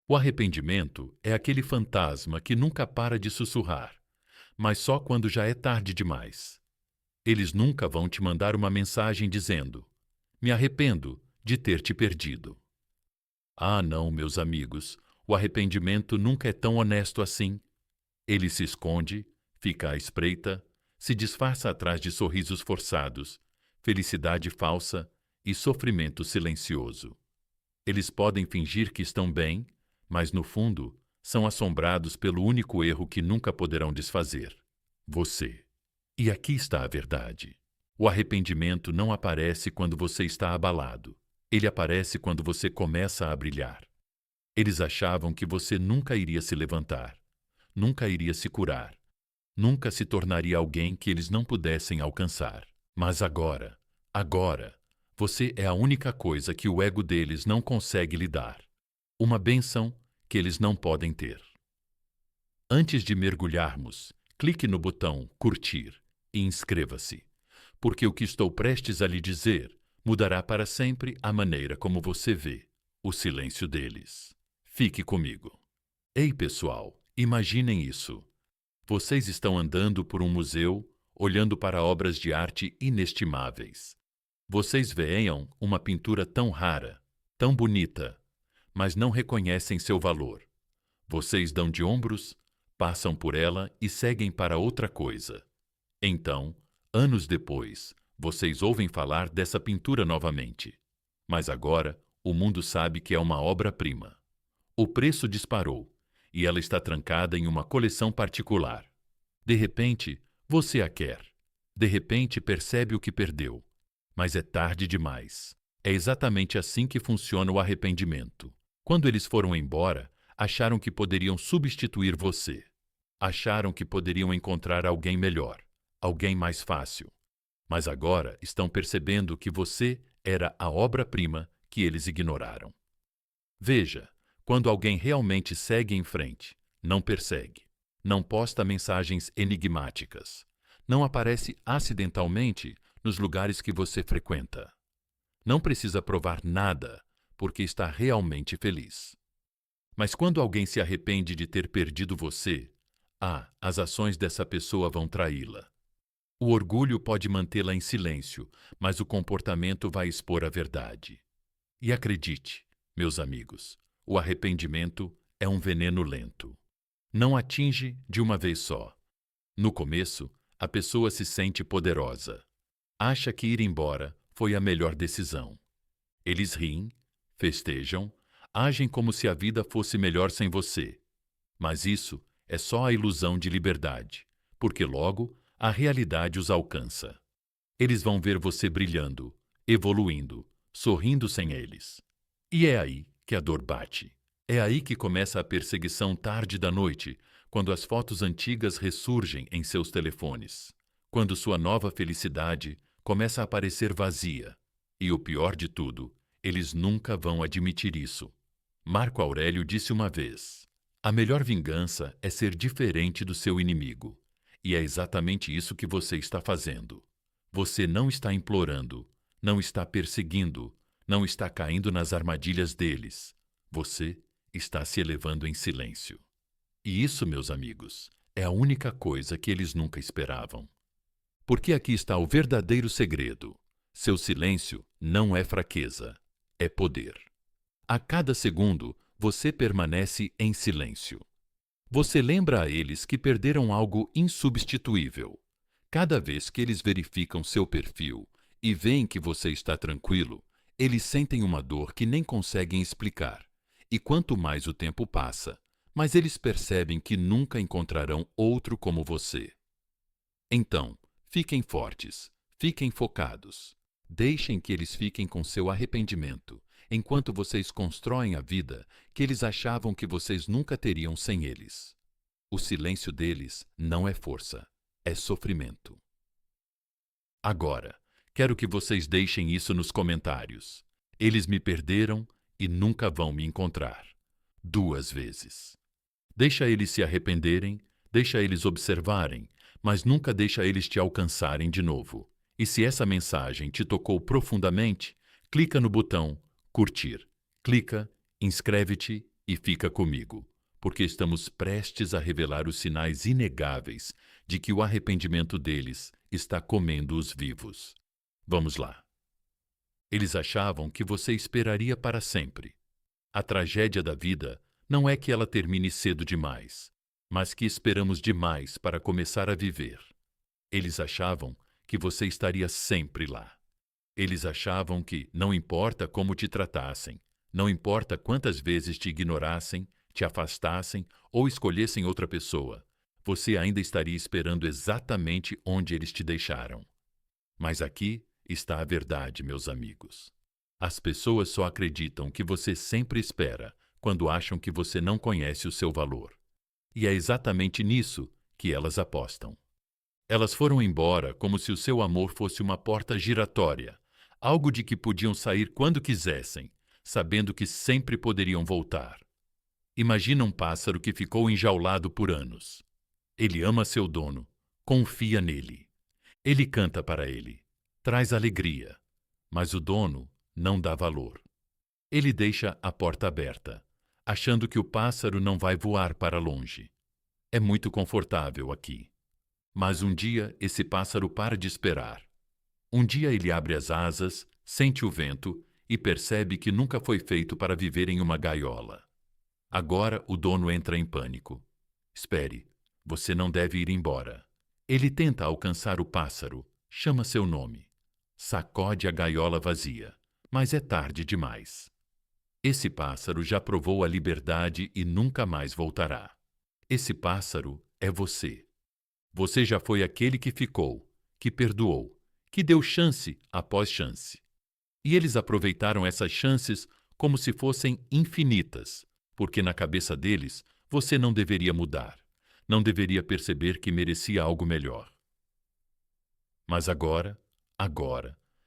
O arrependimento é aquele fantasma que nunca para de sussurrar, mas só quando já é tarde demais. Eles nunca vão te mandar uma mensagem dizendo: "Me arrependo de ter te perdido." Ah, não, meus amigos, o arrependimento nunca é tão honesto assim. Ele se esconde, fica à espreita, se disfarça atrás de sorrisos forçados, felicidade falsa e sofrimento silencioso. Eles podem fingir que estão bem, mas no fundo são assombrados pelo único erro que nunca poderão desfazer: você. E aqui está a verdade. O arrependimento não aparece quando você está abalado. Ele aparece quando você começa a brilhar. Eles achavam que você nunca iria se levantar, nunca iria se curar, nunca se tornaria alguém que eles não pudessem alcançar. Mas agora, você é a única coisa que o ego deles não consegue lhe dar. Uma bênção que eles não podem ter. Antes de mergulharmos, clique no botão curtir e inscreva-se, porque o que estou prestes a lhe dizer mudará para sempre a maneira como você vê o silêncio deles. Fique comigo. Ei, pessoal, imaginem isso. Vocês estão andando por um museu, olhando para obras de arte inestimáveis. Vocês veem uma pintura tão rara, tão bonita, mas não reconhecem seu valor. Vocês dão de ombros, passam por ela e seguem para outra coisa. Então, anos depois, vocês ouvem falar dessa pintura novamente. Mas agora, o mundo sabe que é uma obra-prima. O preço disparou e ela está trancada em uma coleção particular. De repente, você a quer. De repente, percebe o que perdeu. Mas é tarde demais. É exatamente assim que funciona o arrependimento. Quando eles foram embora, acharam que poderiam substituir você. Acharam que poderiam encontrar alguém melhor, alguém mais fácil. Mas agora estão percebendo que você era a obra-prima que eles ignoraram. Veja, quando alguém realmente segue em frente, não persegue, não posta mensagens enigmáticas, não aparece acidentalmente nos lugares que você frequenta. Não precisa provar nada, porque está realmente feliz. Mas quando alguém se arrepende de ter perdido você, as ações dessa pessoa vão traí-la. O orgulho pode mantê-la em silêncio, mas o comportamento vai expor a verdade. E acredite, meus amigos, o arrependimento é um veneno lento. Não atinge de uma vez só. No começo, a pessoa se sente poderosa. Acha que ir embora foi a melhor decisão. Eles riem, festejam, agem como se a vida fosse melhor sem você. Mas isso é só a ilusão de liberdade, porque logo a realidade os alcança. Eles vão ver você brilhando, evoluindo, sorrindo sem eles. E é aí que a dor bate. É aí que começa a perseguição tarde da noite, quando as fotos antigas ressurgem em seus telefones. Quando sua nova felicidade começa a parecer vazia. E o pior de tudo, eles nunca vão admitir isso. Marco Aurélio disse uma vez: a melhor vingança é ser diferente do seu inimigo. E é exatamente isso que você está fazendo. Você não está implorando, não está perseguindo, não está caindo nas armadilhas deles. Você está se elevando em silêncio. E isso, meus amigos, é a única coisa que eles nunca esperavam. Porque aqui está o verdadeiro segredo. Seu silêncio não é fraqueza, é poder. A cada segundo, você permanece em silêncio. Você lembra a eles que perderam algo insubstituível. Cada vez que eles verificam seu perfil e veem que você está tranquilo, eles sentem uma dor que nem conseguem explicar. E quanto mais o tempo passa, mais eles percebem que nunca encontrarão outro como você. Então, fiquem fortes, fiquem focados. Deixem que eles fiquem com seu arrependimento, enquanto vocês constroem a vida que eles achavam que vocês nunca teriam sem eles. O silêncio deles não é força, é sofrimento. Agora, quero que vocês deixem isso nos comentários. Eles me perderam e nunca vão me encontrar. 2 vezes. Deixa eles se arrependerem, deixa eles observarem, mas nunca deixa eles te alcançarem de novo. E se essa mensagem te tocou profundamente, clica no botão curtir. Clica, inscreve-te e fica comigo, porque estamos prestes a revelar os sinais inegáveis de que o arrependimento deles está comendo os vivos. Vamos lá. Eles achavam que você esperaria para sempre. A tragédia da vida não é que ela termine cedo demais, mas que esperamos demais para começar a viver. Eles achavam que você estaria sempre lá. Eles achavam que, não importa como te tratassem, não importa quantas vezes te ignorassem, te afastassem ou escolhessem outra pessoa, você ainda estaria esperando exatamente onde eles te deixaram. Mas aqui está a verdade, meus amigos. As pessoas só acreditam que você sempre espera quando acham que você não conhece o seu valor. E é exatamente nisso que elas apostam. Elas foram embora como se o seu amor fosse uma porta giratória, algo de que podiam sair quando quisessem, sabendo que sempre poderiam voltar. Imagina um pássaro que ficou enjaulado por anos. Ele ama seu dono, confia nele. Ele canta para ele, traz alegria, mas o dono não dá valor. Ele deixa a porta aberta, achando que o pássaro não vai voar para longe. É muito confortável aqui. Mas um dia esse pássaro para de esperar. Um dia ele abre as asas, sente o vento e percebe que nunca foi feito para viver em uma gaiola. Agora o dono entra em pânico. Espere, você não deve ir embora. Ele tenta alcançar o pássaro, chama seu nome. Sacode a gaiola vazia, mas é tarde demais. Esse pássaro já provou a liberdade e nunca mais voltará. Esse pássaro é você. Você já foi aquele que ficou, que perdoou, que deu chance após chance. E eles aproveitaram essas chances como se fossem infinitas, porque na cabeça deles você não deveria mudar, não deveria perceber que merecia algo melhor. Mas agora,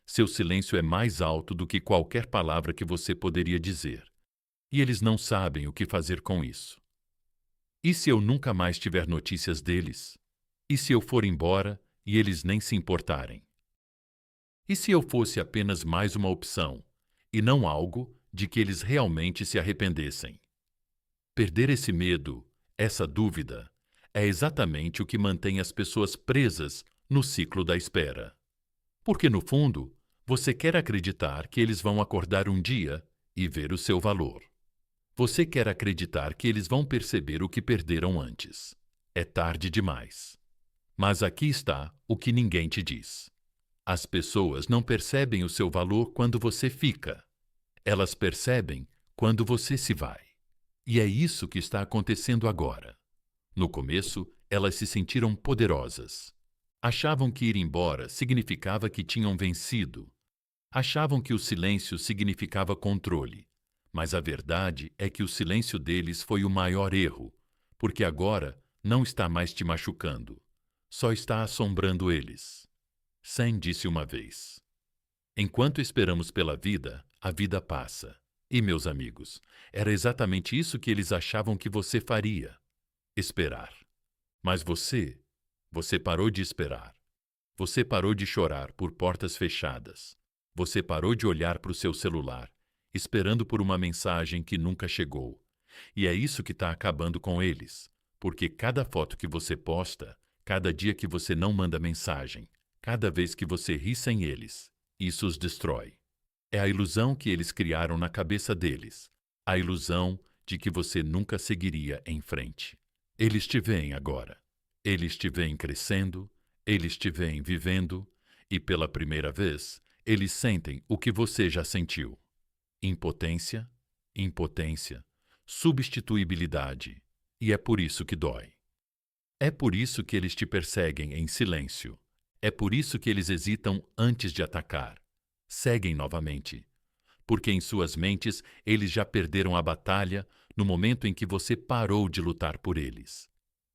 seu silêncio é mais alto do que qualquer palavra que você poderia dizer. E eles não sabem o que fazer com isso. E se eu nunca mais tiver notícias deles? E se eu for embora e eles nem se importarem? E se eu fosse apenas mais uma opção, e não algo de que eles realmente se arrependessem? Perder esse medo, essa dúvida, é exatamente o que mantém as pessoas presas no ciclo da espera. Porque, no fundo, você quer acreditar que eles vão acordar um dia e ver o seu valor. Você quer acreditar que eles vão perceber o que perderam antes. É tarde demais. Mas aqui está o que ninguém te diz. As pessoas não percebem o seu valor quando você fica. Elas percebem quando você se vai. E é isso que está acontecendo agora. No começo, elas se sentiram poderosas. Achavam que ir embora significava que tinham vencido. Achavam que o silêncio significava controle. Mas a verdade é que o silêncio deles foi o maior erro, porque agora não está mais te machucando. Só está assombrando eles. Sam disse uma vez: enquanto esperamos pela vida, a vida passa. E, meus amigos, era exatamente isso que eles achavam que você faria: esperar. Mas você parou de esperar. Você parou de chorar por portas fechadas. Você parou de olhar para o seu celular, esperando por uma mensagem que nunca chegou. E é isso que está acabando com eles, porque cada foto que você posta, cada dia que você não manda mensagem, cada vez que você ri sem eles, isso os destrói. É a ilusão que eles criaram na cabeça deles, a ilusão de que você nunca seguiria em frente. Eles te veem agora. Eles te veem crescendo, eles te veem vivendo, e pela primeira vez, eles sentem o que você já sentiu. Impotência, substituibilidade, e é por isso que dói. É por isso que eles te perseguem em silêncio. É por isso que eles hesitam antes de atacar. Seguem novamente. Porque em suas mentes eles já perderam a batalha no momento em que você parou de lutar por eles.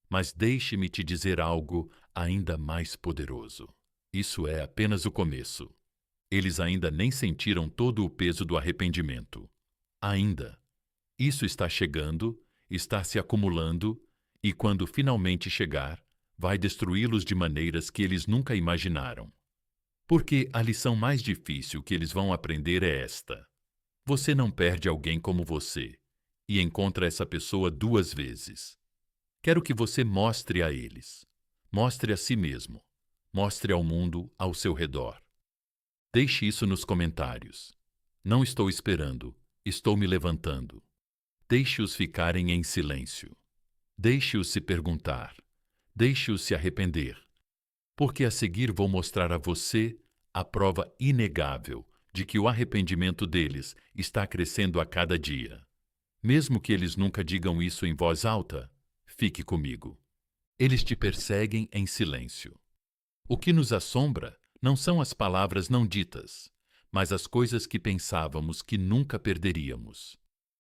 Mas deixe-me te dizer algo ainda mais poderoso. Isso é apenas o começo. Eles ainda nem sentiram todo o peso do arrependimento. Ainda. Isso está chegando, está se acumulando, e quando finalmente chegar, vai destruí-los de maneiras que eles nunca imaginaram. Porque a lição mais difícil que eles vão aprender é esta: você não perde alguém como você, e encontra essa pessoa 2 vezes. Quero que você mostre a eles. Mostre a si mesmo. Mostre ao mundo ao seu redor. Deixe isso nos comentários. Não estou esperando, estou me levantando. Deixe-os ficarem em silêncio. Deixe-os se perguntar. Deixe-os se arrepender. Porque a seguir vou mostrar a você a prova inegável de que o arrependimento deles está crescendo a cada dia. Mesmo que eles nunca digam isso em voz alta, fique comigo. Eles te perseguem em silêncio. O que nos assombra não são as palavras não ditas, mas as coisas que pensávamos que nunca perderíamos.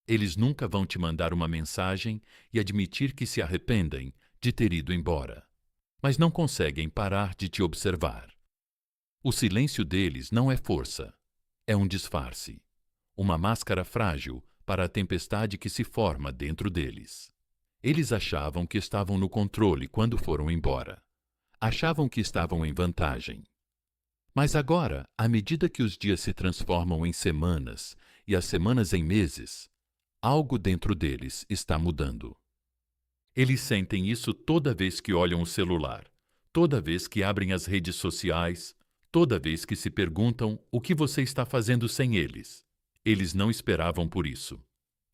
Eles nunca vão te mandar uma mensagem e admitir que se arrependem de ter ido embora, mas não conseguem parar de te observar. O silêncio deles não é força, é um disfarce, uma máscara frágil para a tempestade que se forma dentro deles. Eles achavam que estavam no controle quando foram embora. Achavam que estavam em vantagem. Mas agora, à medida que os dias se transformam em semanas e as semanas em meses, algo dentro deles está mudando. Eles sentem isso toda vez que olham o celular, toda vez que abrem as redes sociais, toda vez que se perguntam o que você está fazendo sem eles. Eles não esperavam por isso.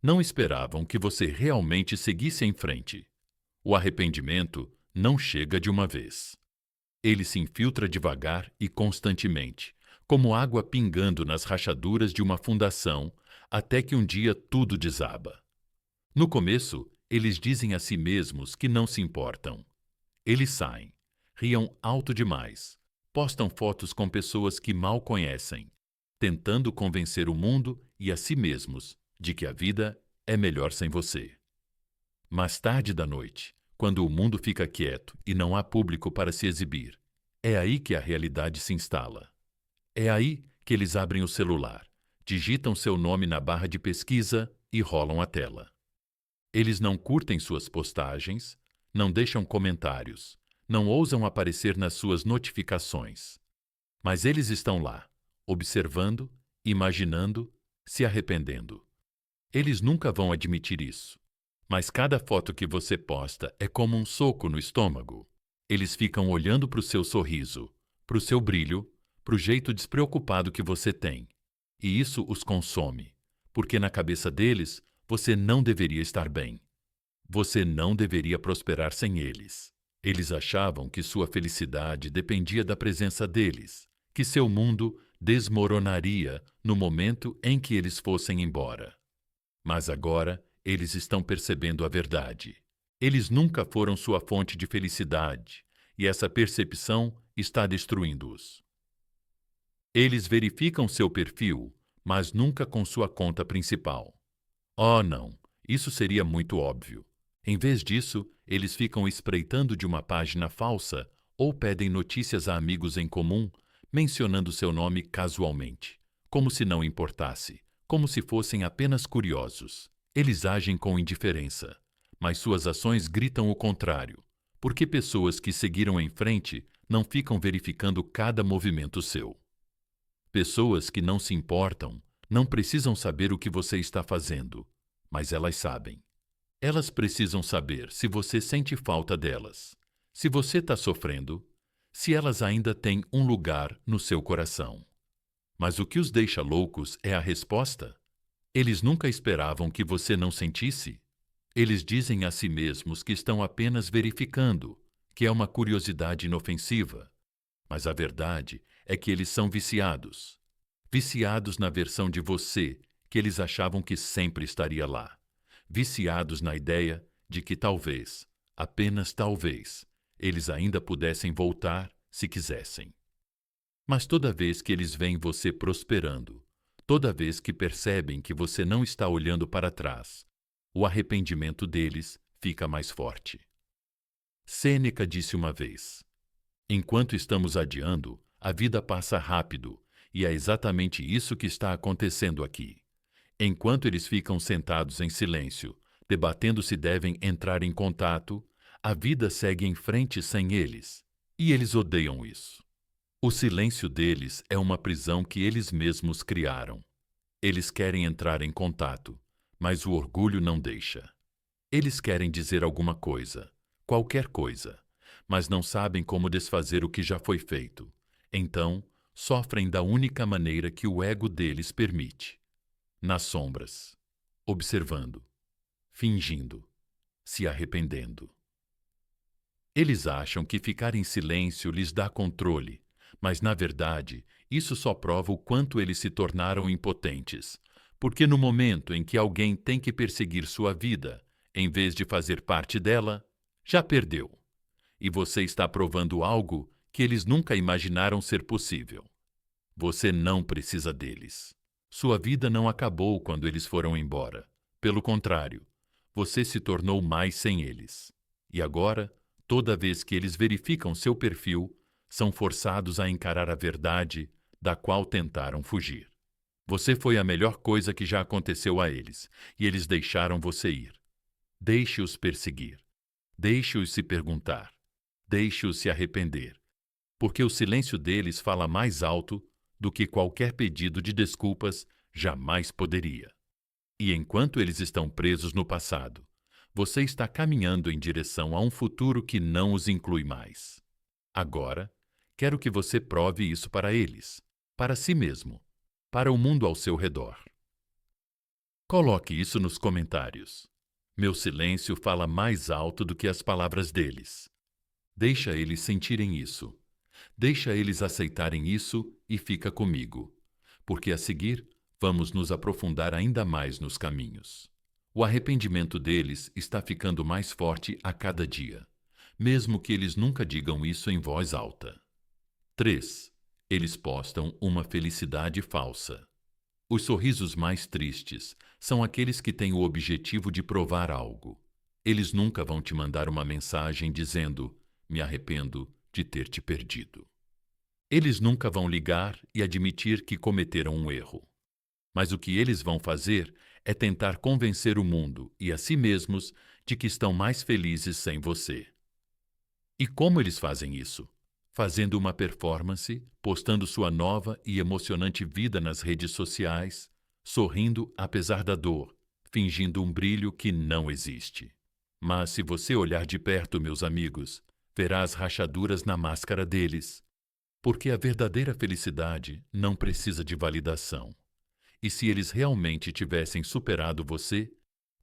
Não esperavam que você realmente seguisse em frente. O arrependimento não chega de uma vez. Ele se infiltra devagar e constantemente, como água pingando nas rachaduras de uma fundação, até que um dia tudo desaba. No começo, eles dizem a si mesmos que não se importam. Eles saem, riam alto demais, postam fotos com pessoas que mal conhecem, tentando convencer o mundo e a si mesmos de que a vida é melhor sem você. Mais tarde da noite, quando o mundo fica quieto e não há público para se exibir, é aí que a realidade se instala. É aí que eles abrem o celular, digitam seu nome na barra de pesquisa e rolam a tela. Eles não curtem suas postagens, não deixam comentários, não ousam aparecer nas suas notificações. Mas eles estão lá, observando, imaginando, se arrependendo. Eles nunca vão admitir isso. Mas cada foto que você posta é como um soco no estômago. Eles ficam olhando para o seu sorriso, para o seu brilho, para o jeito despreocupado que você tem. E isso os consome, porque na cabeça deles você não deveria estar bem. Você não deveria prosperar sem eles. Eles achavam que sua felicidade dependia da presença deles, que seu mundo desmoronaria no momento em que eles fossem embora. Mas agora eles estão percebendo a verdade. Eles nunca foram sua fonte de felicidade, e essa percepção está destruindo-os. Eles verificam seu perfil, mas nunca com sua conta principal. Oh, não, isso seria muito óbvio. Em vez disso, eles ficam espreitando de uma página falsa ou pedem notícias a amigos em comum, mencionando seu nome casualmente, como se não importasse, como se fossem apenas curiosos. Eles agem com indiferença, mas suas ações gritam o contrário, porque pessoas que seguiram em frente não ficam verificando cada movimento seu. Pessoas que não se importam não precisam saber o que você está fazendo, mas elas sabem. Elas precisam saber se você sente falta delas, se você está sofrendo, se elas ainda têm um lugar no seu coração. Mas o que os deixa loucos é a resposta. Eles nunca esperavam que você não sentisse. Eles dizem a si mesmos que estão apenas verificando, que é uma curiosidade inofensiva. Mas a verdade é que eles são viciados. Viciados na versão de você que eles achavam que sempre estaria lá. Viciados na ideia de que talvez, apenas talvez, eles ainda pudessem voltar se quisessem. Mas toda vez que eles veem você prosperando, toda vez que percebem que você não está olhando para trás, o arrependimento deles fica mais forte. Sêneca disse uma vez: enquanto estamos adiando, a vida passa rápido, e é exatamente isso que está acontecendo aqui. Enquanto eles ficam sentados em silêncio, debatendo se devem entrar em contato, a vida segue em frente sem eles, e eles odeiam isso. O silêncio deles é uma prisão que eles mesmos criaram. Eles querem entrar em contato, Mas o orgulho não deixa. Eles querem dizer alguma coisa, qualquer coisa, mas não sabem como desfazer o que já foi feito. Então, sofrem da única maneira que o ego deles permite: nas sombras, observando, fingindo, se arrependendo. Eles acham que ficar em silêncio lhes dá controle, mas, na verdade, isso só prova o quanto eles se tornaram impotentes, porque no momento em que alguém tem que perseguir sua vida, em vez de fazer parte dela, já perdeu. E você está provando algo que eles nunca imaginaram ser possível. Você não precisa deles. Sua vida não acabou quando eles foram embora. Pelo contrário, você se tornou mais sem eles. E agora, toda vez que eles verificam seu perfil, são forçados a encarar a verdade da qual tentaram fugir. Você foi a melhor coisa que já aconteceu a eles, e eles deixaram você ir. Deixe-os perseguir. Deixe-os se perguntar. Deixe-os se arrepender. Porque o silêncio deles fala mais alto do que qualquer pedido de desculpas jamais poderia. E enquanto eles estão presos no passado, você está caminhando em direção a um futuro que não os inclui mais. Agora, quero que você prove isso para eles, para si mesmo, para o mundo ao seu redor. Coloque isso nos comentários. Meu silêncio fala mais alto do que as palavras deles. Deixa eles sentirem isso. Deixa eles aceitarem isso e fica comigo, porque a seguir vamos nos aprofundar ainda mais nos caminhos. O arrependimento deles está ficando mais forte a cada dia, mesmo que eles nunca digam isso em voz alta. 3. Eles postam uma felicidade falsa. Os sorrisos mais tristes são aqueles que têm o objetivo de provar algo. Eles nunca vão te mandar uma mensagem dizendo: "Me arrependo de ter te perdido." Eles nunca vão ligar e admitir que cometeram um erro. Mas o que eles vão fazer é tentar convencer o mundo e a si mesmos de que estão mais felizes sem você. E como eles fazem isso? Fazendo uma performance, postando sua nova e emocionante vida nas redes sociais, sorrindo apesar da dor, fingindo um brilho que não existe. Mas se você olhar de perto, meus amigos, verá as rachaduras na máscara deles, porque a verdadeira felicidade não precisa de validação. E se eles realmente tivessem superado você,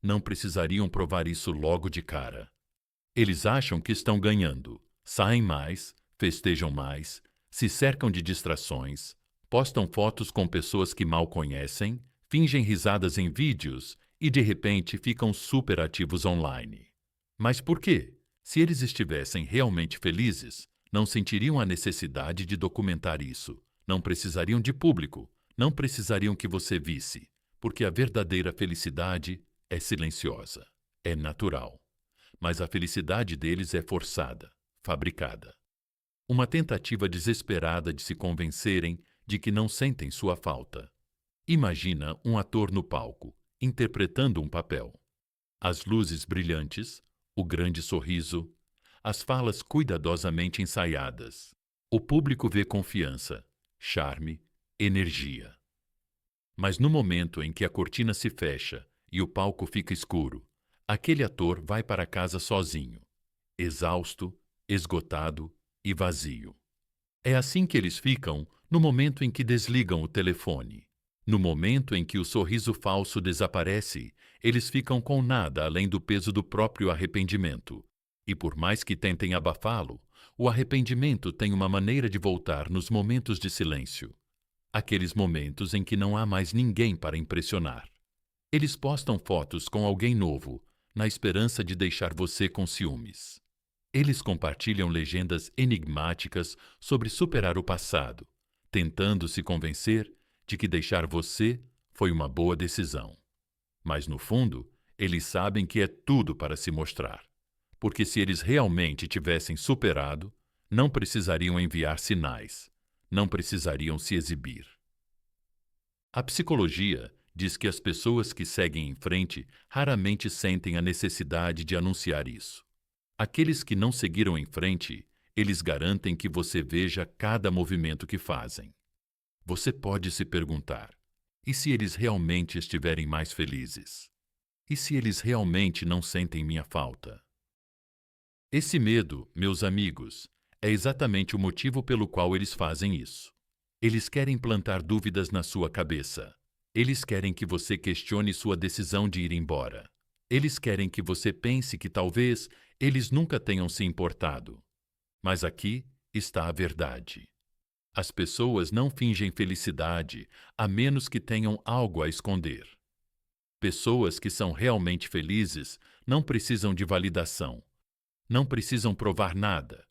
não precisariam provar isso logo de cara. Eles acham que estão ganhando, saem mais, festejam mais, se cercam de distrações, postam fotos com pessoas que mal conhecem, fingem risadas em vídeos e de repente ficam super ativos online. Mas por quê? Se eles estivessem realmente felizes, não sentiriam a necessidade de documentar isso, não precisariam de público, não precisariam que você visse, porque a verdadeira felicidade é silenciosa, é natural. Mas a felicidade deles é forçada, fabricada. Uma tentativa desesperada de se convencerem de que não sentem sua falta. Imagina um ator no palco, interpretando um papel. As luzes brilhantes, o grande sorriso, as falas cuidadosamente ensaiadas. O público vê confiança, charme, energia. Mas no momento em que a cortina se fecha e o palco fica escuro, aquele ator vai para casa sozinho, exausto, esgotado e vazio. É assim que eles ficam no momento em que desligam o telefone. No momento em que o sorriso falso desaparece, eles ficam com nada além do peso do próprio arrependimento. E por mais que tentem abafá-lo, o arrependimento tem uma maneira de voltar nos momentos de silêncio. Aqueles momentos em que não há mais ninguém para impressionar. Eles postam fotos com alguém novo, na esperança de deixar você com ciúmes. Eles compartilham legendas enigmáticas sobre superar o passado, tentando se convencer de que deixar você foi uma boa decisão. Mas, no fundo, eles sabem que é tudo para se mostrar. Porque se eles realmente tivessem superado, não precisariam enviar sinais, não precisariam se exibir. A psicologia diz que as pessoas que seguem em frente raramente sentem a necessidade de anunciar isso. Aqueles que não seguiram em frente, eles garantem que você veja cada movimento que fazem. Você pode se perguntar: e se eles realmente estiverem mais felizes? E se eles realmente não sentem minha falta? Esse medo, meus amigos, é exatamente o motivo pelo qual eles fazem isso. Eles querem plantar dúvidas na sua cabeça. Eles querem que você questione sua decisão de ir embora. Eles querem que você pense que talvez eles nunca tenham se importado. Mas aqui está a verdade. As pessoas não fingem felicidade a menos que tenham algo a esconder. Pessoas que são realmente felizes não precisam de validação, não precisam provar nada.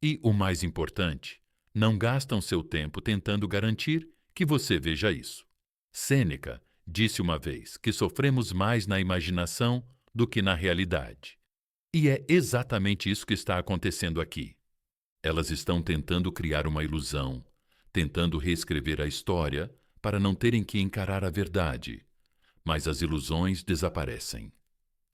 E, o mais importante, não gastam seu tempo tentando garantir que você veja isso. Sêneca disse uma vez que sofremos mais na imaginação do que na realidade. E é exatamente isso que está acontecendo aqui. Elas estão tentando criar uma ilusão, tentando reescrever a história para não terem que encarar a verdade. Mas as ilusões desaparecem.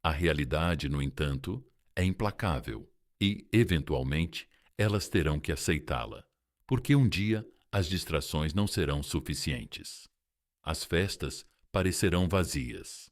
A realidade, no entanto, é implacável e, eventualmente, elas terão que aceitá-la, porque um dia as distrações não serão suficientes. As festas parecerão vazias.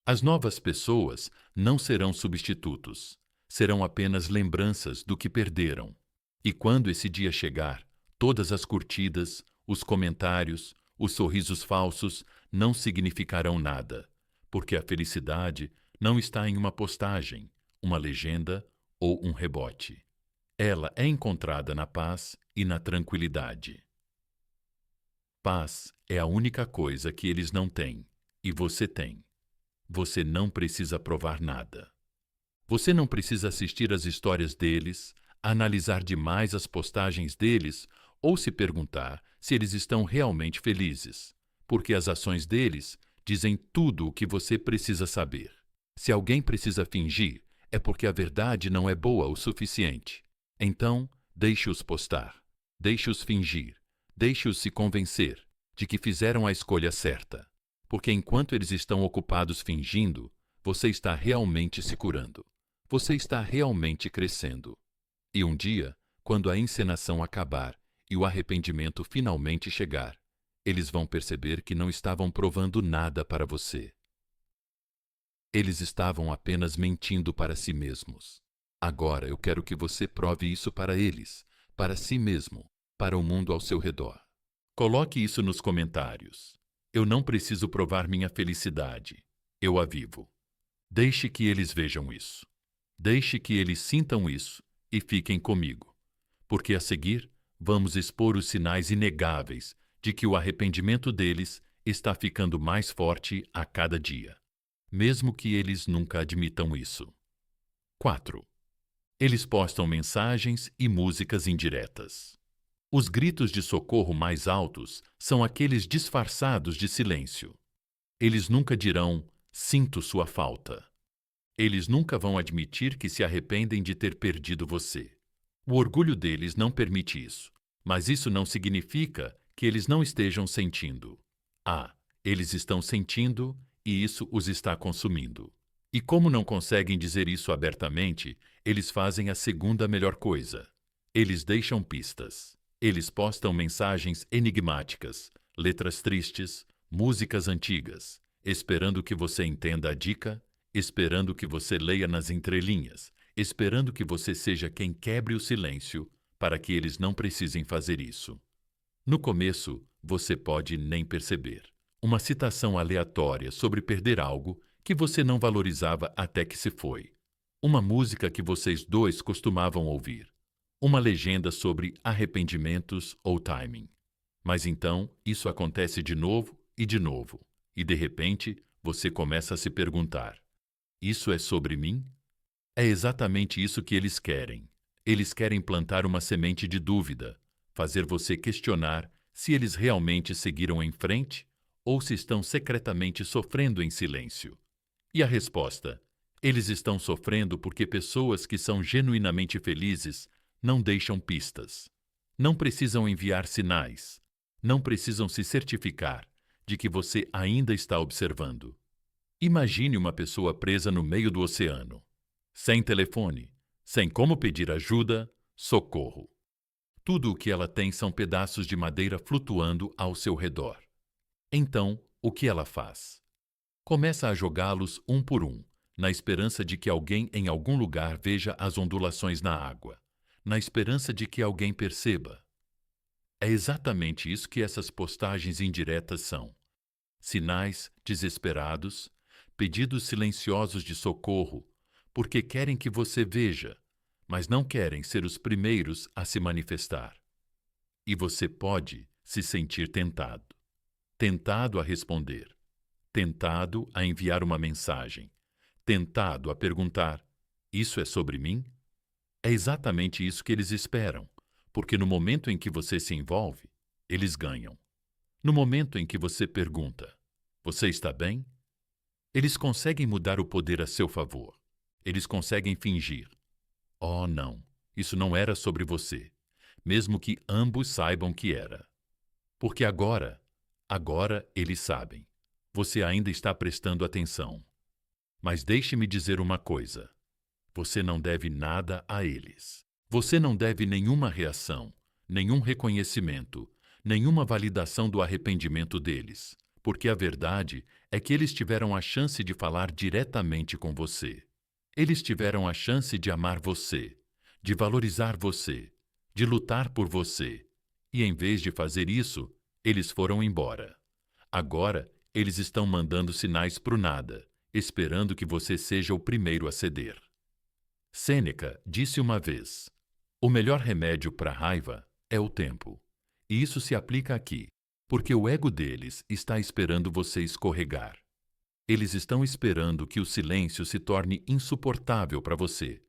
As novas pessoas não serão substitutos, serão apenas lembranças do que perderam. E quando esse dia chegar, todas as curtidas, os comentários, os sorrisos falsos não significarão nada, porque a felicidade não está em uma postagem, uma legenda ou um rebote. Ela é encontrada na paz e na tranquilidade. Paz é a única coisa que eles não têm, e você tem. Você não precisa provar nada. Você não precisa assistir às histórias deles, analisar demais as postagens deles ou se perguntar se eles estão realmente felizes, porque as ações deles dizem tudo o que você precisa saber. Se alguém precisa fingir, é porque a verdade não é boa o suficiente. Então, deixe-os postar, deixe-os fingir, deixe-os se convencer de que fizeram a escolha certa, porque enquanto eles estão ocupados fingindo, você está realmente se curando. Você está realmente crescendo. E um dia, quando a encenação acabar e o arrependimento finalmente chegar, eles vão perceber que não estavam provando nada para você. Eles estavam apenas mentindo para si mesmos. Agora eu quero que você prove isso para eles, para si mesmo, para o mundo ao seu redor. Coloque isso nos comentários. Eu não preciso provar minha felicidade. Eu a vivo. Deixe que eles vejam isso. Deixe que eles sintam isso e fiquem comigo. Porque a seguir, vamos expor os sinais inegáveis de que o arrependimento deles está ficando mais forte a cada dia, mesmo que eles nunca admitam isso. 4. Eles postam mensagens e músicas indiretas. Os gritos de socorro mais altos são aqueles disfarçados de silêncio. Eles nunca dirão, sinto sua falta. Eles nunca vão admitir que se arrependem de ter perdido você. O orgulho deles não permite isso, mas isso não significa que eles não estejam sentindo. Eles estão sentindo e isso os está consumindo. E como não conseguem dizer isso abertamente, eles fazem a segunda melhor coisa. Eles deixam pistas. Eles postam mensagens enigmáticas, letras tristes, músicas antigas, esperando que você entenda a dica, esperando que você leia nas entrelinhas, esperando que você seja quem quebre o silêncio para que eles não precisem fazer isso. No começo, você pode nem perceber. Uma citação aleatória sobre perder algo que você não valorizava até que se foi. Uma música que vocês dois costumavam ouvir. Uma legenda sobre arrependimentos ou timing. Mas então, isso acontece de novo, e de repente, você começa a se perguntar: isso é sobre mim? É exatamente isso que eles querem. Eles querem plantar uma semente de dúvida, fazer você questionar se eles realmente seguiram em frente ou se estão secretamente sofrendo em silêncio. E a resposta: eles estão sofrendo porque pessoas que são genuinamente felizes não deixam pistas. Não precisam enviar sinais. Não precisam se certificar de que você ainda está observando. Imagine uma pessoa presa no meio do oceano, sem telefone, sem como pedir ajuda, socorro. Tudo o que ela tem são pedaços de madeira flutuando ao seu redor. Então, o que ela faz? Começa a jogá-los um por um, na esperança de que alguém em algum lugar veja as ondulações na água, na esperança de que alguém perceba. É exatamente isso que essas postagens indiretas são. Sinais desesperados, pedidos silenciosos de socorro, porque querem que você veja, mas não querem ser os primeiros a se manifestar. E você pode se sentir tentado. Tentado a responder. Tentado a enviar uma mensagem. Tentado a perguntar: isso é sobre mim? É exatamente isso que eles esperam, porque no momento em que você se envolve, eles ganham. No momento em que você pergunta: você está bem? Eles conseguem mudar o poder a seu favor. Eles conseguem fingir: oh, não, isso não era sobre você, mesmo que ambos saibam que era. Porque agora eles sabem. Você ainda está prestando atenção. Mas deixe-me dizer uma coisa. Você não deve nada a eles. Você não deve nenhuma reação, nenhum reconhecimento, nenhuma validação do arrependimento deles, porque a verdade é que eles tiveram a chance de falar diretamente com você. Eles tiveram a chance de amar você, de valorizar você, de lutar por você, e em vez de fazer isso, eles foram embora. Agora, eles estão mandando sinais pro nada, esperando que você seja o primeiro a ceder. Sêneca disse uma vez: o melhor remédio para a raiva é o tempo. E isso se aplica aqui, porque o ego deles está esperando você escorregar. Eles estão esperando que o silêncio se torne insuportável para você,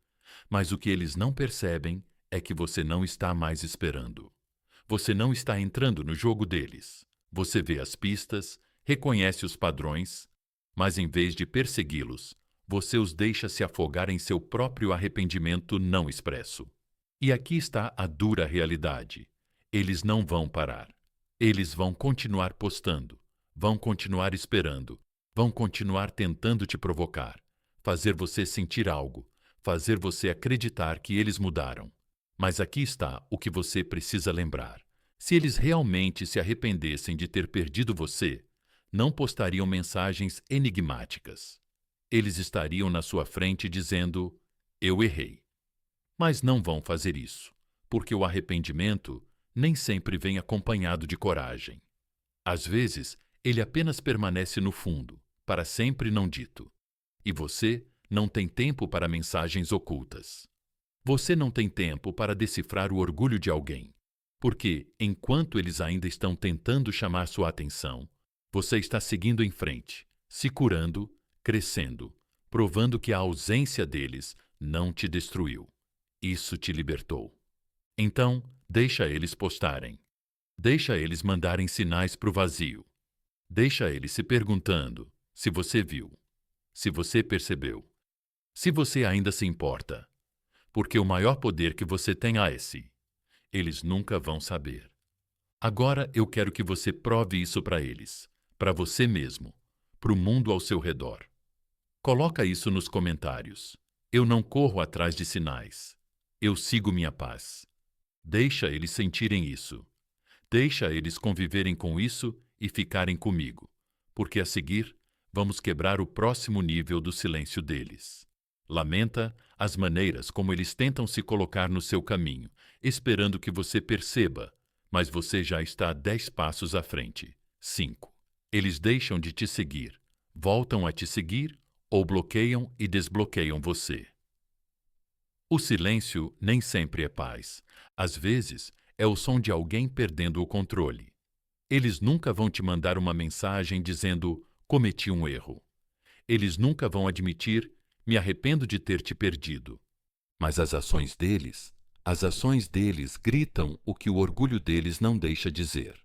mas o que eles não percebem é que você não está mais esperando. Você não está entrando no jogo deles. Você vê as pistas, reconhece os padrões, mas em vez de persegui-los, você os deixa se afogar em seu próprio arrependimento não expresso. E aqui está a dura realidade. Eles não vão parar. Eles vão continuar postando, vão continuar esperando, vão continuar tentando te provocar, fazer você sentir algo, fazer você acreditar que eles mudaram. Mas aqui está o que você precisa lembrar. Se eles realmente se arrependessem de ter perdido você, não postariam mensagens enigmáticas. Eles estariam na sua frente dizendo: eu errei. Mas não vão fazer isso, porque o arrependimento nem sempre vem acompanhado de coragem. Às vezes, ele apenas permanece no fundo, para sempre não dito. E você não tem tempo para mensagens ocultas. Você não tem tempo para decifrar o orgulho de alguém, porque, enquanto eles ainda estão tentando chamar sua atenção, você está seguindo em frente, se curando, crescendo, provando que a ausência deles não te destruiu. Isso te libertou. Então, deixa eles postarem. Deixa eles mandarem sinais para o vazio. Deixa eles se perguntando se você viu, se você percebeu, se você ainda se importa. Porque o maior poder que você tem é esse. Eles nunca vão saber. Agora eu quero que você prove isso para eles, para você mesmo, para o mundo ao seu redor. Coloca isso nos comentários. Eu não corro atrás de sinais. Eu sigo minha paz. Deixa eles sentirem isso. Deixa eles conviverem com isso e ficarem comigo, porque a seguir vamos quebrar o próximo nível do silêncio deles. Lamenta as maneiras como eles tentam se colocar no seu caminho, esperando que você perceba, mas você já está 10 passos à frente. 5. Eles deixam de te seguir, voltam a te seguir ou bloqueiam e desbloqueiam você. O silêncio nem sempre é paz. Às vezes, é o som de alguém perdendo o controle. Eles nunca vão te mandar uma mensagem dizendo: cometi um erro. Eles nunca vão admitir: me arrependo de ter te perdido. Mas as ações deles gritam o que o orgulho deles não deixa dizer.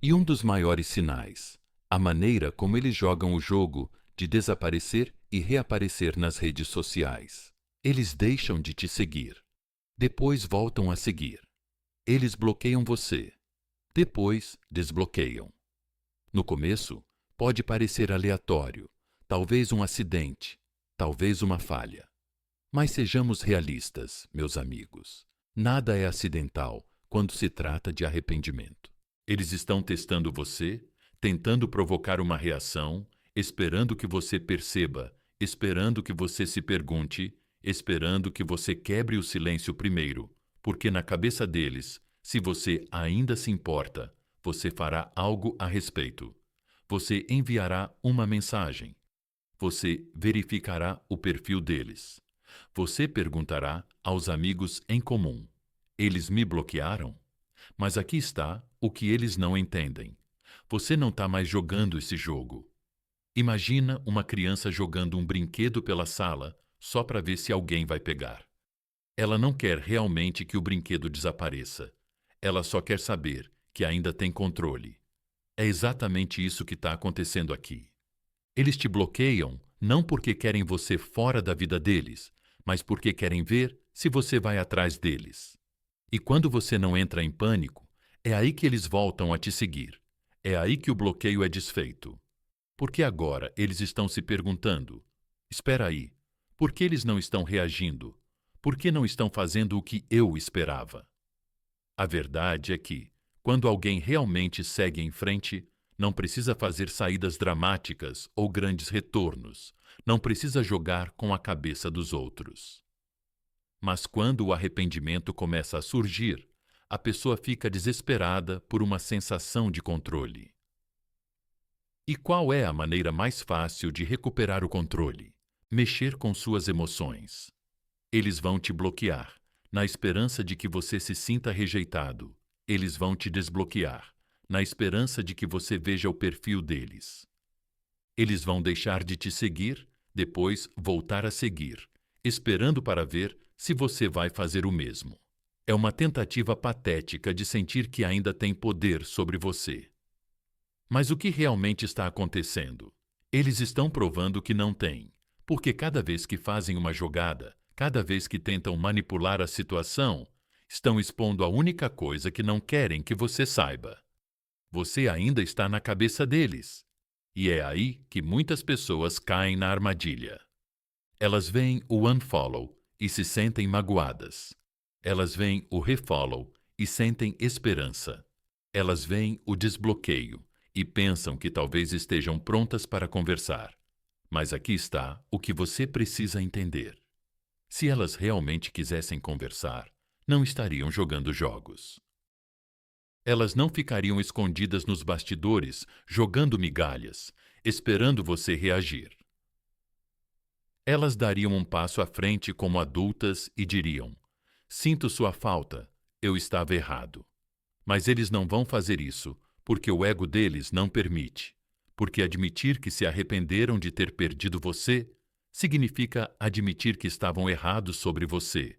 E um dos maiores sinais, a maneira como eles jogam o jogo de desaparecer e reaparecer nas redes sociais. Eles deixam de te seguir. Depois voltam a seguir. Eles bloqueiam você. Depois desbloqueiam. No começo, pode parecer aleatório, talvez um acidente, talvez uma falha. Mas sejamos realistas, meus amigos. Nada é acidental quando se trata de arrependimento. Eles estão testando você, tentando provocar uma reação, esperando que você perceba, esperando que você se pergunte, esperando que você quebre o silêncio primeiro, porque na cabeça deles, se você ainda se importa, você fará algo a respeito. Você enviará uma mensagem. Você verificará o perfil deles. Você perguntará aos amigos em comum: eles me bloquearam? Mas aqui está o que eles não entendem. Você não está mais jogando esse jogo. Imagina uma criança jogando um brinquedo pela sala só para ver se alguém vai pegar. Ela não quer realmente que o brinquedo desapareça. Ela só quer saber que ainda tem controle. É exatamente isso que está acontecendo aqui. Eles te bloqueiam não porque querem você fora da vida deles, mas porque querem ver se você vai atrás deles. E quando você não entra em pânico, é aí que eles voltam a te seguir. É aí que o bloqueio é desfeito. Porque agora eles estão se perguntando: espera aí, por que eles não estão reagindo? Por que não estão fazendo o que eu esperava? A verdade é que, quando alguém realmente segue em frente, não precisa fazer saídas dramáticas ou grandes retornos, não precisa jogar com a cabeça dos outros. Mas quando o arrependimento começa a surgir, a pessoa fica desesperada por uma sensação de controle. E qual é a maneira mais fácil de recuperar o controle? Mexer com suas emoções. Eles vão te bloquear, na esperança de que você se sinta rejeitado. Eles vão te desbloquear, na esperança de que você veja o perfil deles. Eles vão deixar de te seguir, depois voltar a seguir, esperando para ver se você vai fazer o mesmo. É uma tentativa patética de sentir que ainda tem poder sobre você. Mas o que realmente está acontecendo? Eles estão provando que não têm, porque cada vez que fazem uma jogada, cada vez que tentam manipular a situação, estão expondo a única coisa que não querem que você saiba. Você ainda está na cabeça deles. E é aí que muitas pessoas caem na armadilha. Elas veem o unfollow e se sentem magoadas. Elas veem o refollow e sentem esperança. Elas veem o desbloqueio e pensam que talvez estejam prontas para conversar. Mas aqui está o que você precisa entender. Se elas realmente quisessem conversar, não estariam jogando jogos. Elas não ficariam escondidas nos bastidores, jogando migalhas, esperando você reagir. Elas dariam um passo à frente como adultas e diriam: sinto sua falta, eu estava errado. Mas eles não vão fazer isso, porque o ego deles não permite. Porque admitir que se arrependeram de ter perdido você significa admitir que estavam errados sobre você.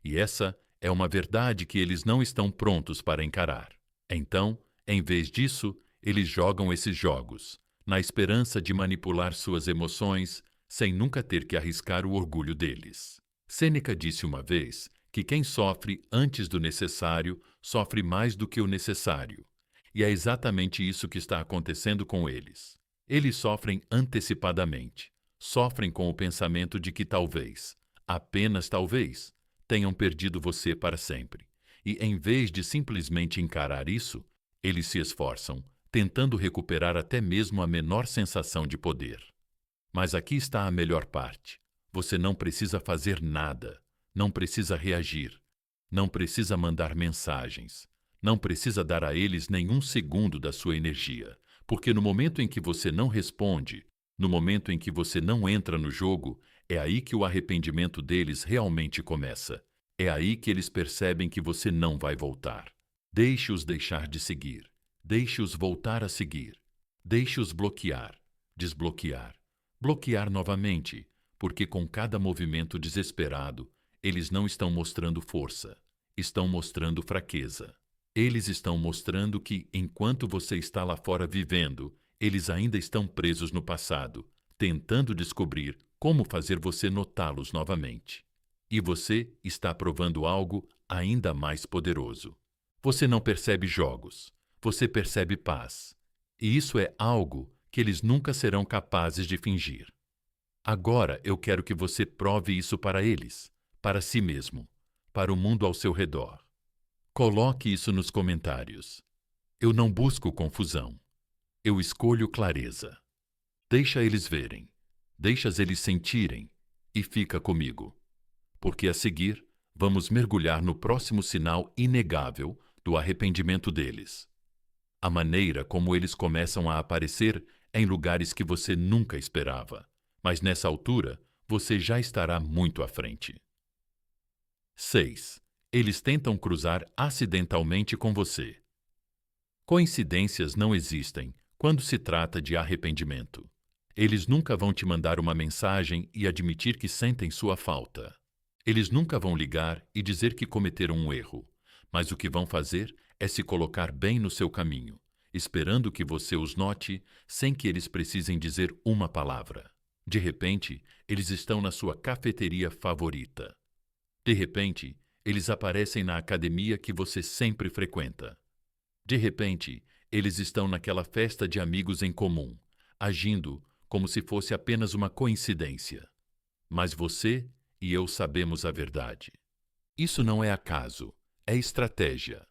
E essa é uma verdade que eles não estão prontos para encarar. Então, em vez disso, eles jogam esses jogos, na esperança de manipular suas emoções, sem nunca ter que arriscar o orgulho deles. Sêneca disse uma vez que quem sofre antes do necessário sofre mais do que o necessário. E é exatamente isso que está acontecendo com eles. Eles sofrem antecipadamente. Sofrem com o pensamento de que talvez, apenas talvez, tenham perdido você para sempre. E em vez de simplesmente encarar isso, eles se esforçam, tentando recuperar até mesmo a menor sensação de poder. Mas aqui está a melhor parte. Você não precisa fazer nada, não precisa reagir, não precisa mandar mensagens, não precisa dar a eles nenhum segundo da sua energia, porque no momento em que você não responde, no momento em que você não entra no jogo, é aí que o arrependimento deles realmente começa. É aí que eles percebem que você não vai voltar. Deixe-os deixar de seguir. Deixe-os voltar a seguir. Deixe-os bloquear, desbloquear, bloquear novamente, porque com cada movimento desesperado, eles não estão mostrando força, estão mostrando fraqueza. Eles estão mostrando que, enquanto você está lá fora vivendo, eles ainda estão presos no passado, tentando descobrir como fazer você notá-los novamente. E você está provando algo ainda mais poderoso. Você não percebe jogos, você percebe paz. E isso é algo que eles nunca serão capazes de fingir. Agora eu quero que você prove isso para eles, para si mesmo, para o mundo ao seu redor. Coloque isso nos comentários. Eu não busco confusão. Eu escolho clareza. Deixa eles verem, deixas eles sentirem e fica comigo. Porque a seguir, vamos mergulhar no próximo sinal inegável do arrependimento deles. A maneira como eles começam a aparecer em lugares que você nunca esperava, mas nessa altura você já estará muito à frente. 6. Eles tentam cruzar acidentalmente com você. Coincidências não existem quando se trata de arrependimento. Eles nunca vão te mandar uma mensagem e admitir que sentem sua falta. Eles nunca vão ligar e dizer que cometeram um erro, mas o que vão fazer é se colocar bem no seu caminho, esperando que você os note sem que eles precisem dizer uma palavra. De repente, eles estão na sua cafeteria favorita. De repente, eles aparecem na academia que você sempre frequenta. De repente, eles estão naquela festa de amigos em comum, agindo como se fosse apenas uma coincidência. Mas você e eu sabemos a verdade. Isso não é acaso, é estratégia.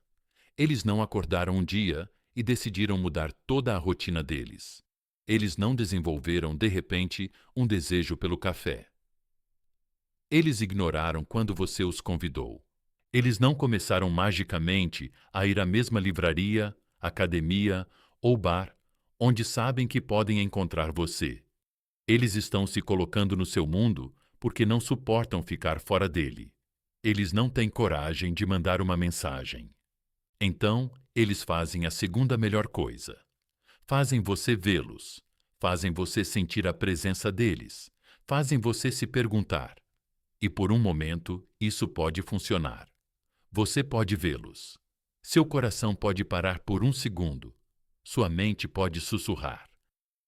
Eles não acordaram um dia e decidiram mudar toda a rotina deles. Eles não desenvolveram, de repente, um desejo pelo café. Eles ignoraram quando você os convidou. Eles não começaram magicamente a ir à mesma livraria, academia ou bar onde sabem que podem encontrar você. Eles estão se colocando no seu mundo porque não suportam ficar fora dele. Eles não têm coragem de mandar uma mensagem. Então, eles fazem a segunda melhor coisa. Fazem você vê-los, fazem você sentir a presença deles, fazem você se perguntar. E por um momento, isso pode funcionar. Você pode vê-los. Seu coração pode parar por um segundo. Sua mente pode sussurrar.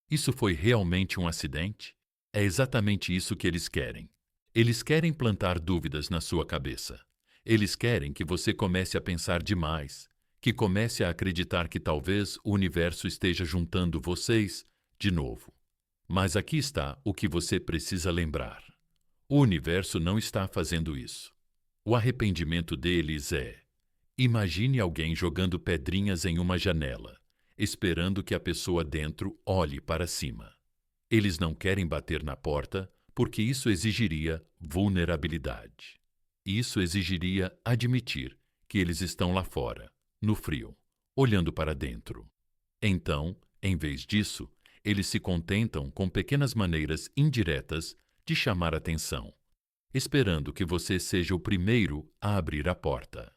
Isso foi realmente um acidente? É exatamente isso que eles querem. Eles querem plantar dúvidas na sua cabeça. Eles querem que você comece a pensar demais, que comece a acreditar que talvez o universo esteja juntando vocês de novo. Mas aqui está o que você precisa lembrar. O universo não está fazendo isso. O arrependimento deles é: imagine alguém jogando pedrinhas em uma janela, esperando que a pessoa dentro olhe para cima. Eles não querem bater na porta porque isso exigiria vulnerabilidade. Isso exigiria admitir que eles estão lá fora, no frio, olhando para dentro. Então, em vez disso, eles se contentam com pequenas maneiras indiretas de chamar atenção, esperando que você seja o primeiro a abrir a porta.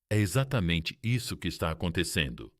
É exatamente isso que está acontecendo.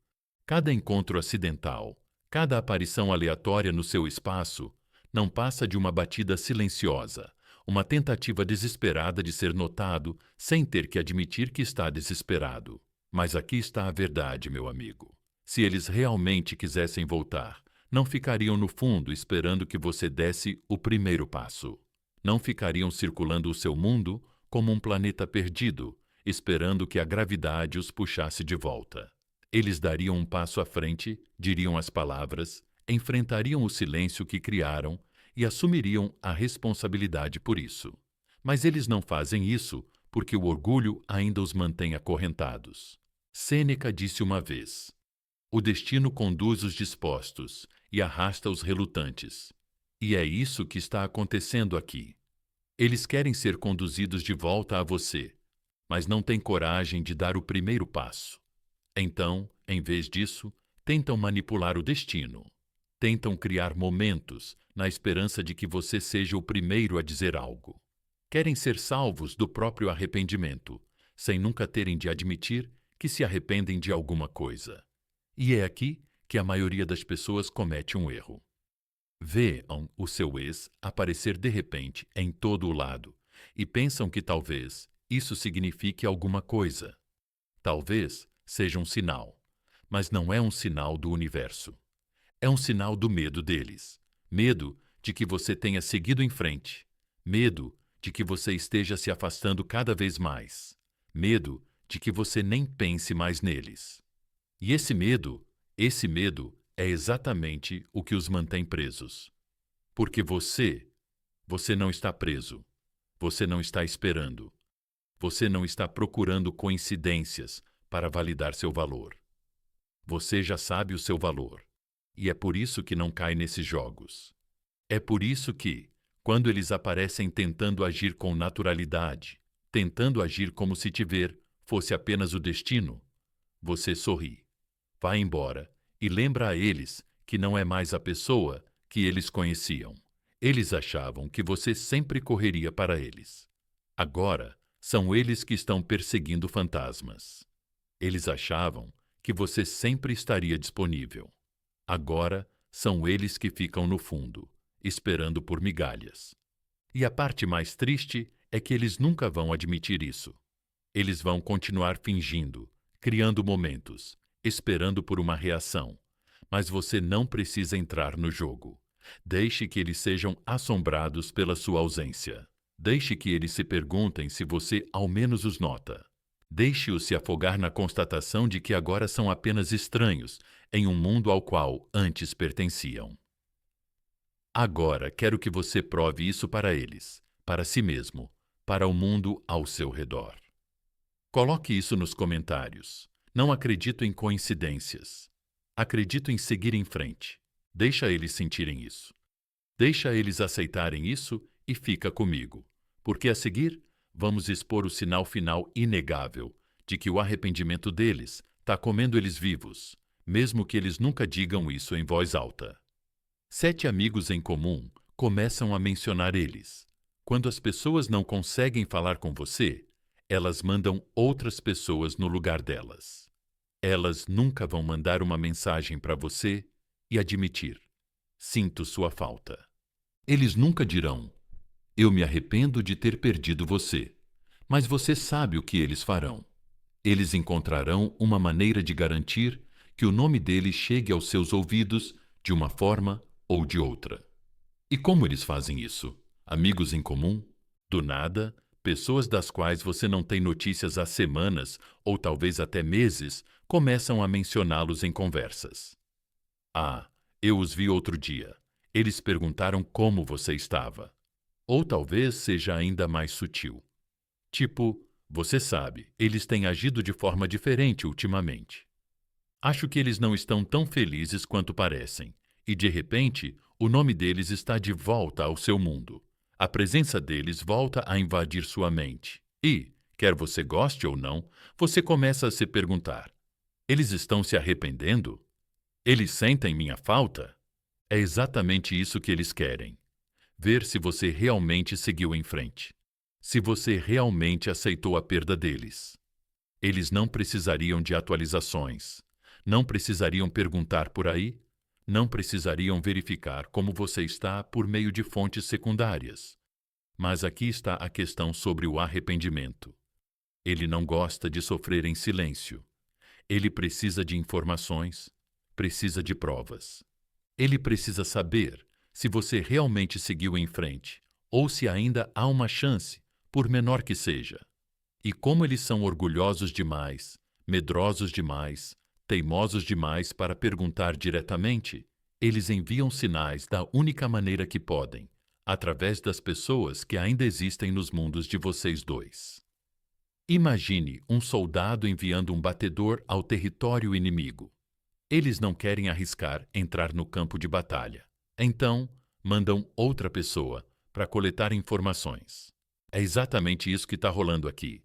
Cada encontro acidental, cada aparição aleatória no seu espaço, não passa de uma batida silenciosa, uma tentativa desesperada de ser notado sem ter que admitir que está desesperado. Mas aqui está a verdade, meu amigo. Se eles realmente quisessem voltar, não ficariam no fundo esperando que você desse o primeiro passo. Não ficariam circulando o seu mundo como um planeta perdido, esperando que a gravidade os puxasse de volta. Eles dariam um passo à frente, diriam as palavras, enfrentariam o silêncio que criaram e assumiriam a responsabilidade por isso. Mas eles não fazem isso porque o orgulho ainda os mantém acorrentados. Sêneca disse uma vez: o destino conduz os dispostos e arrasta os relutantes. E é isso que está acontecendo aqui. Eles querem ser conduzidos de volta a você, mas não têm coragem de dar o primeiro passo. Então, em vez disso, tentam manipular o destino. Tentam criar momentos na esperança de que você seja o primeiro a dizer algo. Querem ser salvos do próprio arrependimento, sem nunca terem de admitir que se arrependem de alguma coisa. E é aqui que a maioria das pessoas comete um erro. Veem o seu ex aparecer de repente em todo o lado e pensam que talvez isso signifique alguma coisa. Talvez seja um sinal, mas não é um sinal do universo. É um sinal do medo deles. Medo de que você tenha seguido em frente. Medo de que você esteja se afastando cada vez mais. Medo de que você nem pense mais neles. E esse medo é exatamente o que os mantém presos. Porque você não está preso. Você não está esperando. Você não está procurando coincidências para validar seu valor. Você já sabe o seu valor. E é por isso que não cai nesses jogos. É por isso que, quando eles aparecem tentando agir com naturalidade, tentando agir como se te ver fosse apenas o destino, você sorri, vai embora e lembra a eles que não é mais a pessoa que eles conheciam. Eles achavam que você sempre correria para eles. Agora, são eles que estão perseguindo fantasmas. Eles achavam que você sempre estaria disponível. Agora, são eles que ficam no fundo, esperando por migalhas. E a parte mais triste é que eles nunca vão admitir isso. Eles vão continuar fingindo, criando momentos, esperando por uma reação. Mas você não precisa entrar no jogo. Deixe que eles sejam assombrados pela sua ausência. Deixe que eles se perguntem se você ao menos os nota. Deixe-os se afogar na constatação de que agora são apenas estranhos em um mundo ao qual antes pertenciam. Agora quero que você prove isso para eles, para si mesmo, para o mundo ao seu redor. Coloque isso nos comentários. Não acredito em coincidências. Acredito em seguir em frente. Deixa eles sentirem isso. Deixa eles aceitarem isso e fica comigo. Porque a seguir, vamos expor o sinal final inegável de que o arrependimento deles está comendo eles vivos, mesmo que eles nunca digam isso em voz alta. 7 amigos em comum começam a mencionar eles. Quando as pessoas não conseguem falar com você, elas mandam outras pessoas no lugar delas. Elas nunca vão mandar uma mensagem para você e admitir: sinto sua falta. Eles nunca dirão: eu me arrependo de ter perdido você. Mas você sabe o que eles farão. Eles encontrarão uma maneira de garantir que o nome deles chegue aos seus ouvidos de uma forma ou de outra. E como eles fazem isso? Amigos em comum? Do nada, pessoas das quais você não tem notícias há semanas ou talvez até meses começam a mencioná-los em conversas. Ah, eu os vi outro dia. Eles perguntaram como você estava. Ou talvez seja ainda mais sutil. Tipo, você sabe, eles têm agido de forma diferente ultimamente. Acho que eles não estão tão felizes quanto parecem, e de repente, o nome deles está de volta ao seu mundo. A presença deles volta a invadir sua mente. E, quer você goste ou não, você começa a se perguntar: eles estão se arrependendo? Eles sentem minha falta? É exatamente isso que eles querem. Ver se você realmente seguiu em frente. Se você realmente aceitou a perda deles. Eles não precisariam de atualizações. Não precisariam perguntar por aí. Não precisariam verificar como você está por meio de fontes secundárias. Mas aqui está a questão sobre o arrependimento. Ele não gosta de sofrer em silêncio. Ele precisa de informações, precisa de provas. Ele precisa saber se você realmente seguiu em frente, ou se ainda há uma chance, por menor que seja. E como eles são orgulhosos demais, medrosos demais, teimosos demais para perguntar diretamente, eles enviam sinais da única maneira que podem, através das pessoas que ainda existem nos mundos de vocês dois. Imagine um soldado enviando um batedor ao território inimigo. Eles não querem arriscar entrar no campo de batalha. Então, mandam outra pessoa para coletar informações. É exatamente isso que está rolando aqui.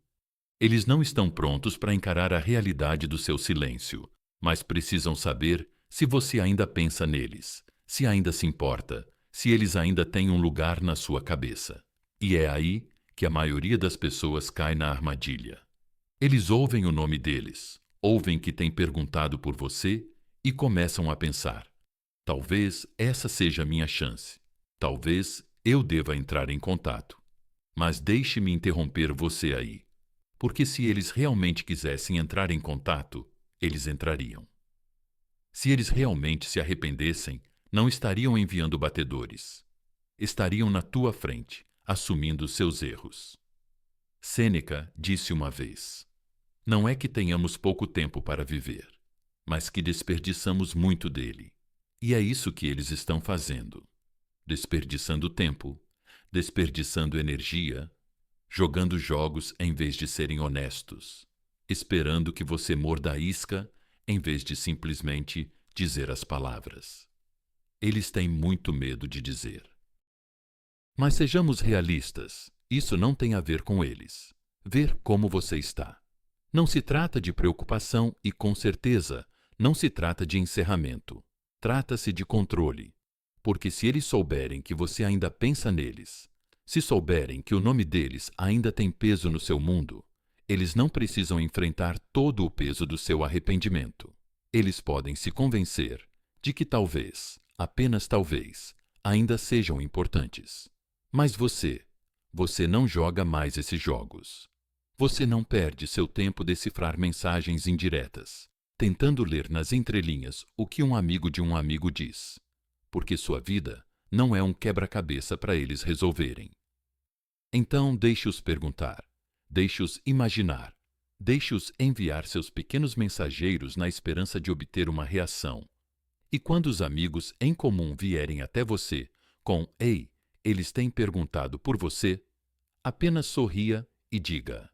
Eles não estão prontos para encarar a realidade do seu silêncio, mas precisam saber se você ainda pensa neles, se ainda se importa, se eles ainda têm um lugar na sua cabeça. E é aí que a maioria das pessoas cai na armadilha. Eles ouvem o nome deles, ouvem que têm perguntado por você e começam a pensar: talvez essa seja a minha chance. Talvez eu deva entrar em contato. Mas deixe-me interromper você aí. Porque se eles realmente quisessem entrar em contato, eles entrariam. Se eles realmente se arrependessem, não estariam enviando batedores. Estariam na tua frente, assumindo seus erros. Sêneca disse uma vez: não é que tenhamos pouco tempo para viver, mas que desperdiçamos muito dele. E é isso que eles estão fazendo. Desperdiçando tempo, desperdiçando energia, jogando jogos em vez de serem honestos, esperando que você morda a isca em vez de simplesmente dizer as palavras. Eles têm muito medo de dizer. Mas sejamos realistas, isso não tem a ver com eles. Ver como você está. Não se trata de preocupação e, com certeza, não se trata de encerramento. Trata-se de controle. Porque se eles souberem que você ainda pensa neles, se souberem que o nome deles ainda tem peso no seu mundo, eles não precisam enfrentar todo o peso do seu arrependimento. Eles podem se convencer de que talvez, apenas talvez, ainda sejam importantes. Mas você não joga mais esses jogos. Você não perde seu tempo decifrar mensagens indiretas, tentando ler nas entrelinhas o que um amigo de um amigo diz. Porque sua vida não é um quebra-cabeça para eles resolverem. Então deixe-os perguntar, deixe-os imaginar, deixe-os enviar seus pequenos mensageiros na esperança de obter uma reação. E quando os amigos em comum vierem até você com "Ei, eles têm perguntado por você", apenas sorria e diga: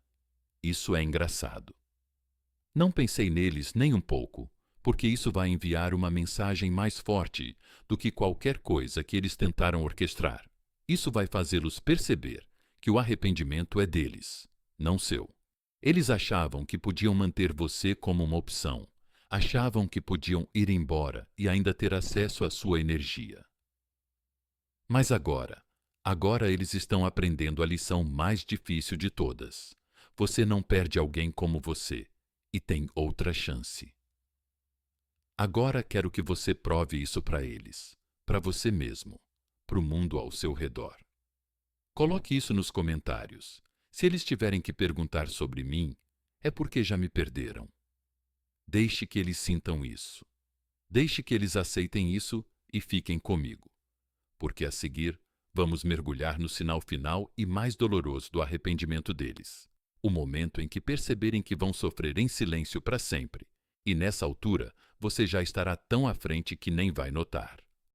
"Isso é engraçado. Não pensei neles nem um pouco, porque isso vai enviar uma mensagem mais forte do que qualquer coisa que eles tentaram orquestrar. Isso vai fazê-los perceber que o arrependimento é deles, não seu. Eles achavam que podiam manter você como uma opção, achavam que podiam ir embora e ainda ter acesso à sua energia. Mas agora eles estão aprendendo a lição mais difícil de todas. Você não perde alguém como você e tem outra chance. Agora quero que você prove isso para eles, para você mesmo, para o mundo ao seu redor. Coloque isso nos comentários. Se eles tiverem que perguntar sobre mim, é porque já me perderam. Deixe que eles sintam isso. Deixe que eles aceitem isso e fiquem comigo. Porque a seguir, vamos mergulhar no sinal final e mais doloroso do arrependimento deles. O momento em que perceberem que vão sofrer em silêncio para sempre. E nessa altura, você já estará tão à frente que nem vai notar.